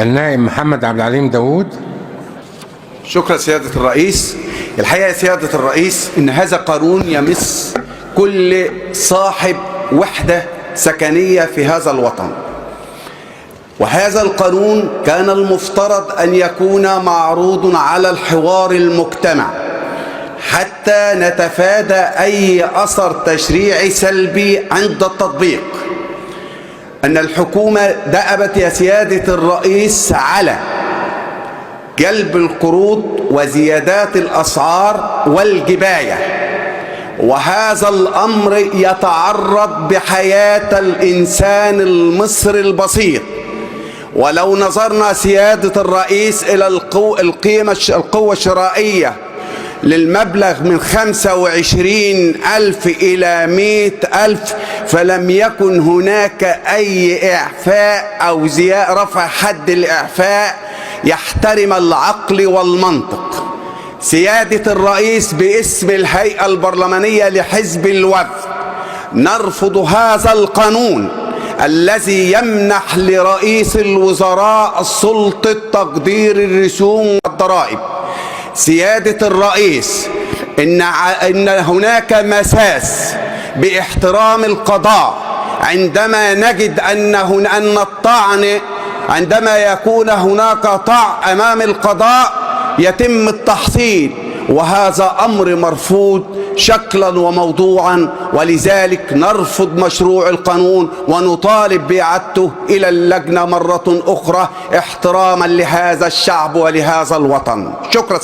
النائب محمد عبد العليم داوود. شكرا سيادة الرئيس. الحقيقة يا سيادة الرئيس إن هذا قانون يمس كل صاحب وحدة سكنية في هذا الوطن، وهذا القانون كان المفترض أن يكون معروض على الحوار المجتمع حتى نتفادى أي أثر تشريعي سلبي عند التطبيق. أن الحكومة دأبت يا سيادة الرئيس على جلب القروض وزيادات الأسعار والجباية، وهذا الأمر يتعرض بحياة الإنسان المصري البسيط. ولو نظرنا سيادة الرئيس إلى القوة الشرائية للمبلغ من 25,000 إلى 100,000 فلم يكن هناك أي إعفاء أو رفع حد الإعفاء يحترم العقل والمنطق. سيادة الرئيس باسم الهيئة البرلمانية لحزب الوفد نرفض هذا القانون الذي يمنح لرئيس الوزراء سلطة تقدير الرسوم والضرائب. سيادة الرئيس إن هناك مساس باحترام القضاء عندما نجد أن الطعن عندما يكون هناك طعن أمام القضاء يتم التحصيل، وهذا أمر مرفوض شكلا وموضوعا، ولذلك نرفض مشروع القانون ونطالب بإعادته إلى اللجنة مرة أخرى احتراما لهذا الشعب ولهذا الوطن. شكرا.